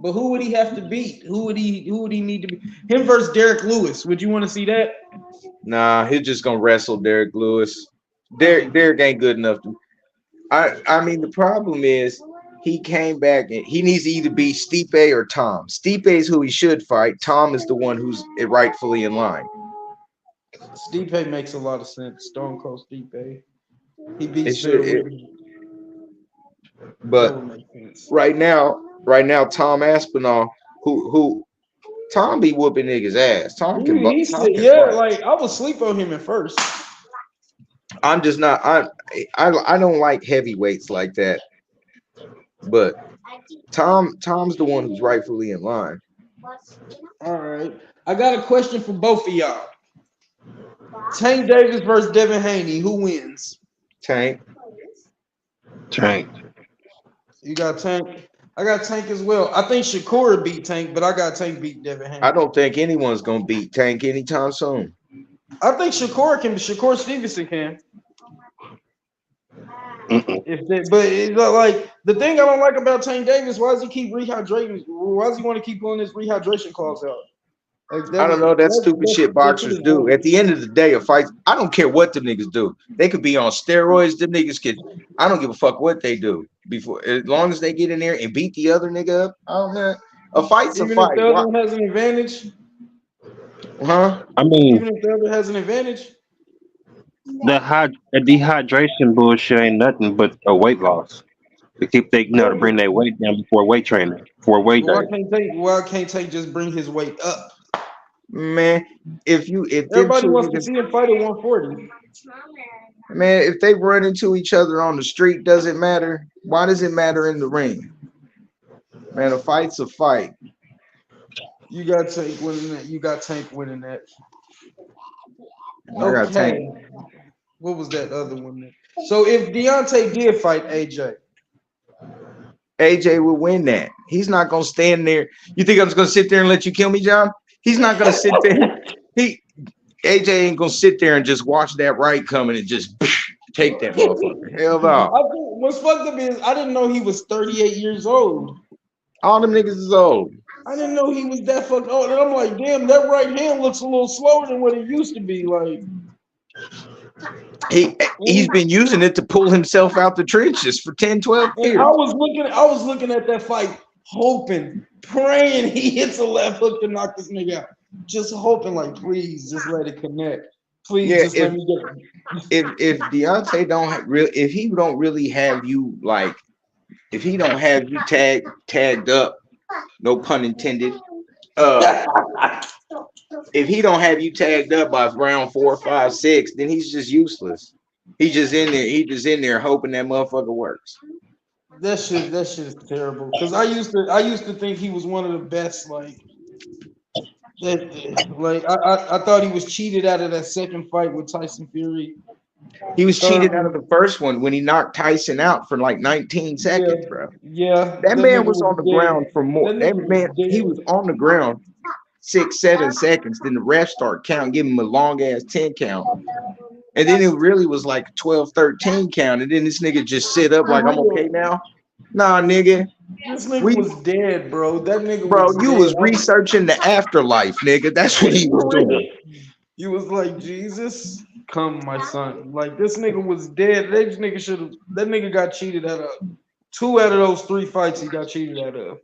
But who would he have to beat? Who would he need to beat? Him versus Derek Lewis. Would you want to see that? Nah, he's just gonna wrestle Derek Lewis. Derek ain't good enough to. I mean, the problem is he came back and he needs to either be Stipe or Tom. Stipe is who he should fight. Tom is the one who's rightfully in line. Stipe makes a lot of sense. Stone Cold Stipe. He beats But right now, Tom Aspinall, who Tom be whooping niggas ass. Tom can like I would sleep on him at first. I'm just not. I don't like heavyweights like that. But Tom's the one who's rightfully in line. All right, I got a question for both of y'all. Tank Davis versus Devin Haney. Who wins? Tank. You got Tank. I got Tank as well. I think Shakur beat Tank, but I got Tank beat Devin Haney. I don't think anyone's gonna beat Tank anytime soon. I think Shakur Stevenson can. But like the thing I don't like about Tank Davis, why does he keep rehydrating? Why does he want to keep pulling his rehydration clause out? Like I don't know. That's stupid shit boxers do. At the end of the day, a fight, I don't care what them niggas do. They could be on steroids. Them niggas could. I don't give a fuck what they do. Before, as long as they get in there and beat the other nigga up, I don't know. A fight's a fight. Even if the other one has an advantage. Huh? I mean, Even if the other has an advantage. the dehydration bullshit ain't nothing but a weight loss to keep they, Yeah, to bring their weight down before weight training, for weight but day. why can't Tank just bring his weight up? Man, if them Everybody two wants to niggas, see him fight at 140. man, if they run into each other on the street, doesn't matter. Why does it matter in the ring? Man, a fight's a fight. You got Tank winning that. You got Tank winning that. I got Tank. Okay. What was that other one? Then? So if Deontay did fight AJ, AJ will win that. He's not gonna stand there. You think I'm just gonna sit there and let you kill me, John? He's not gonna sit there. AJ ain't gonna sit there and just watch that right coming and just take that motherfucker. Hell no. I think what's fucked up is I didn't know he was 38 years old. All them niggas is old. I didn't know he was that fucking old. And I'm like, damn, that right hand looks a little slower than what it used to be. Like He's been using it to pull himself out the trenches for 10, 12 years. I was looking at that fight, hoping, praying he hits a left hook to knock this nigga out. Just hoping, like, please, just let it connect. Please, Yeah, just let me get it. if Deontay if he don't really have you like, if he don't have you tagged up, no pun intended. If he don't have you tagged up by round 4, 5, 6, then he's just useless. He's just in there. He just in there hoping that motherfucker works. That shit is terrible. Because I used to think he was one of the best. Like I thought he was cheated out of that second fight with Tyson Fury. He was cheated out of the first one when he knocked Tyson out for like 19 seconds, bro. Yeah, That man was on the ground for more. That man, he was on the ground 6, 7 seconds. Then the ref start counting, give him a long ass 10 count. And then it really was like 12, 13 count. And then this nigga just sit up like, I'm okay now. Nah, nigga. This nigga was dead, bro. That nigga bro, was you dead. was researching the afterlife, nigga. That's what he was doing. He was like, Jesus, come, my son. Like, this nigga was dead. That nigga got cheated out of 2 out of those 3 fights he got cheated out of.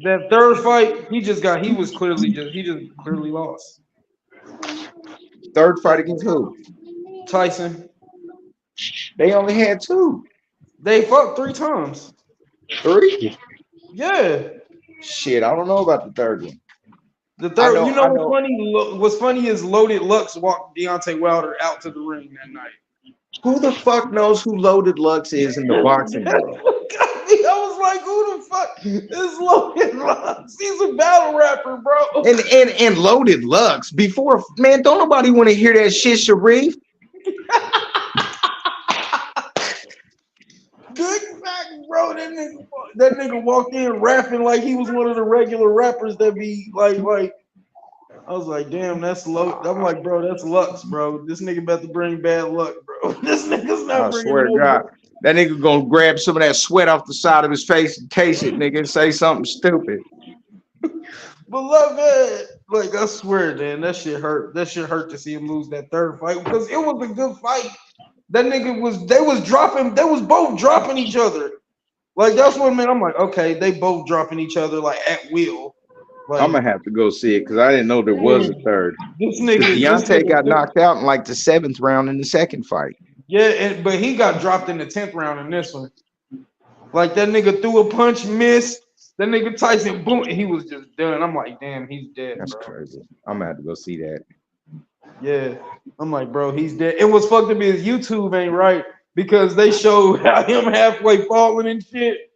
That third fight, he just clearly lost. Third fight against who? Tyson. They only had 2. They fought 3 times. 3? Yeah. Shit, I don't know about the third one. The third, what's funny is Loaded Lux walked Deontay Wilder out to the ring that night. Who the fuck knows who Loaded Lux is in the boxing world? I was like, who the fuck is Loaded Lux? He's a battle rapper, bro. And Loaded Lux before, man, don't nobody want to hear that shit, Sharif. Good fact, bro. That nigga walked in rapping like he was one of the regular rappers that be like. I was like, damn, that's low. I'm like, bro, that's Lux, bro. This nigga about to bring bad luck, bro. This nigga's not bringing. I swear to God, that nigga gonna grab some of that sweat off the side of his face and taste it, nigga, and say something stupid. But look, man, like I swear, man, that shit hurt. That shit hurt to see him lose that third fight because it was a good fight. That nigga they was both dropping each other. Like that's what, man. I'm like, okay, they both dropping each other like at will. Like, I'm gonna have to go see it because I didn't know there was a third. This nigga Deontay got knocked out in like the 7th round in the second fight. Yeah, but he got dropped in the 10th round in this one. Like that nigga threw a punch, missed. That nigga Tyson, boom, and he was just done. I'm like, damn, he's dead. That's bro. crazy. I'm gonna have to go see that. Yeah, I'm like, bro, he's dead. It was fucked up. His YouTube ain't right because they showed him halfway falling and shit.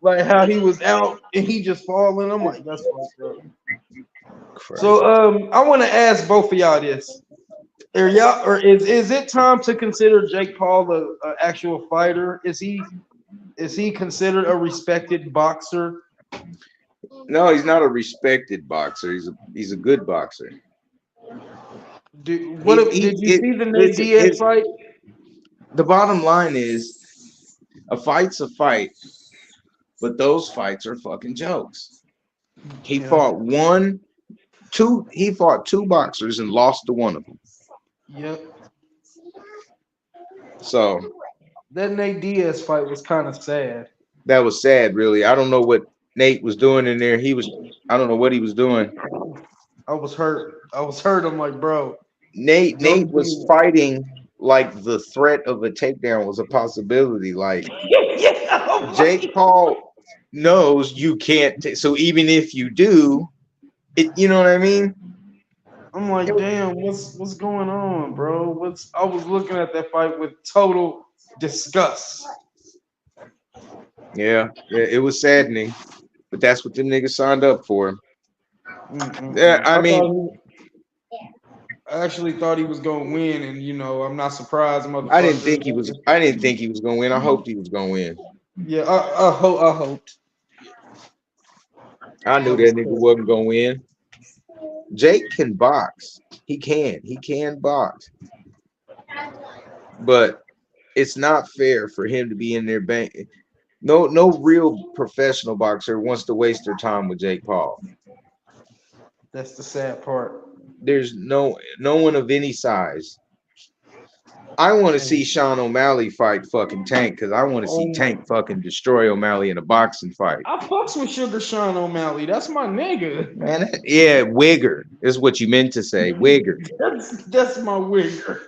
Like how he was out and he just falling. I'm like, that's fucked up. So I want to ask both of y'all this. Is it time to consider Jake Paul a actual fighter? Is he considered a respected boxer? No, he's not a respected boxer. He's a good boxer. Did you see the Nate Diaz fight? The bottom line is a fight's a fight, but those fights are fucking jokes. He fought 2 boxers and lost to one of them. Yep. So that Nate Diaz fight was kind of sad. That was sad, really. I don't know what Nate was doing in there. I don't know what he was doing. I was hurt. I'm like, bro. Nate Don't was do that. fighting like the threat of a takedown was a possibility. Like Yeah, Jake Paul knows you can't. So even if you do, you know what I mean? I'm like, damn, what's going on, bro? I was looking at that fight with total disgust. Yeah, it was saddening, but that's what the niggas signed up for. Mm-mm. Yeah, I mean, I actually thought he was gonna win, and I'm not surprised. I didn't think he was gonna win. I hoped he was gonna win. Yeah, I hoped. I knew that nigga wasn't gonna win. Jake can box. He can box. But it's not fair for him to be in there bank. No real professional boxer wants to waste their time with Jake Paul. That's the sad part. There's no one of any size. I want to see Sean O'Malley fight fucking Tank because I want to see Tank fucking destroy O'Malley in a boxing fight. I fucks with Sugar Sean O'Malley. That's my nigga. Man, yeah, Wigger is what you meant to say. Wigger. That's my Wigger.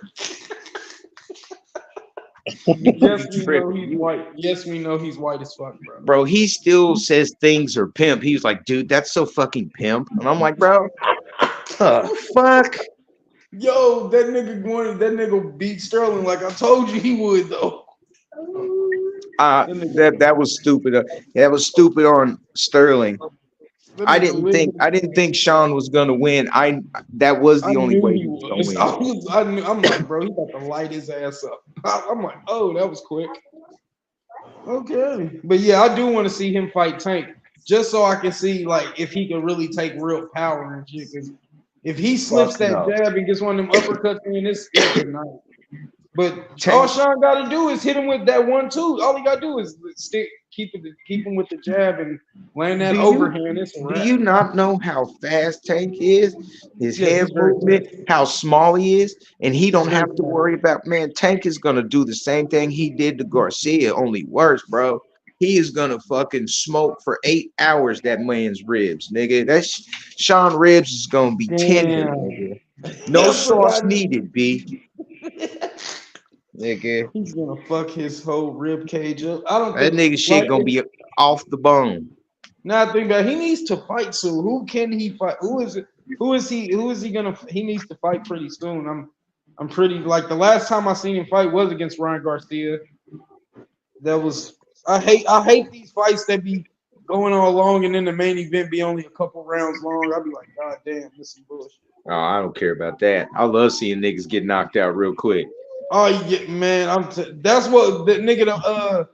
Yes, we know he's white. Yes, we know he's white as fuck, bro. Bro, he still says things are pimp. He was like, dude, that's so fucking pimp. And I'm like, bro, fuck. Yo, that nigga beat Sterling like I told you he would though. That was stupid. That was stupid on Sterling. I didn't think Sean was gonna win. That was the only way he was gonna win. I'm like, bro, he got to light his ass up. I'm like, oh, that was quick. Okay, but yeah, I do want to see him fight Tank just so I can see like if he can really take real power and shit. Because if he slips that jab and gets one of them uppercuts in, it's good night. But all Sean got to do is hit him with that 1-2. All he got to do is keep him with the jab and land that overhand. Do you not know how fast Tank is? His hand movement, how small he is, and he don't have to worry about. Man, Tank is gonna do the same thing he did to Garcia, only worse, bro. He is gonna fucking smoke for 8 hours that man's ribs, nigga. That's Sean ribs is gonna be tender, nigga. No sauce needed, B. Nigga. He's gonna fuck his whole rib cage up. I don't that think nigga shit gonna be off the bone. Now I think about he needs to fight soon. Who can he fight? Who is he gonna he needs to fight pretty soon. I'm pretty like the last time I seen him fight was against Ryan Garcia. That was I hate these fights that be going on long and then the main event be only a couple rounds long. I'll be like, God damn, this is bullshit. Oh, I don't care about that. I love seeing niggas get knocked out real quick. Oh yeah, man. That's what the nigga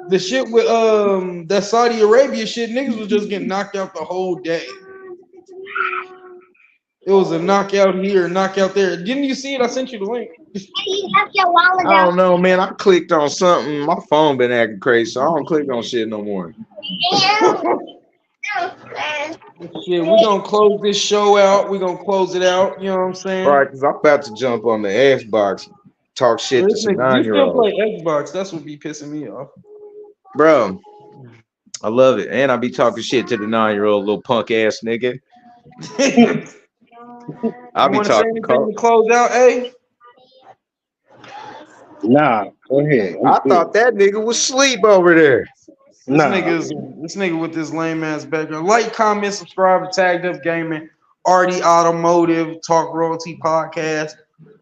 the shit with that Saudi Arabia shit, niggas was just getting knocked out the whole day. It was a knockout here, knockout there. Didn't you see it? I sent you the link. I don't know, man. I clicked on something. My phone been acting crazy, so I don't click on shit no more. Shit, we're gonna close this show out. We're gonna close it out. You know what I'm saying? Right, because I'm about to jump on the Xbox, talk shit to some 9-year-olds. You still play Xbox? That's what be pissing me off, bro. I love it, and I be talking shit to the 9-year-old little punk ass nigga. I'll be talking. To close out, eh? Nah, go ahead. I thought that nigga was asleep over there. This nigga with this lame ass background. Like, comment, subscribe to Tagged Up Gaming, RD Automotive, Talk Royalty Podcast,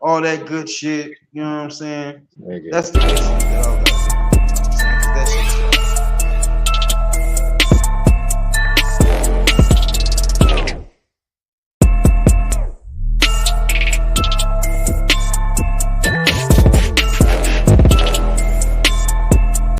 all that good shit. You know what I'm saying? Nigga. That's the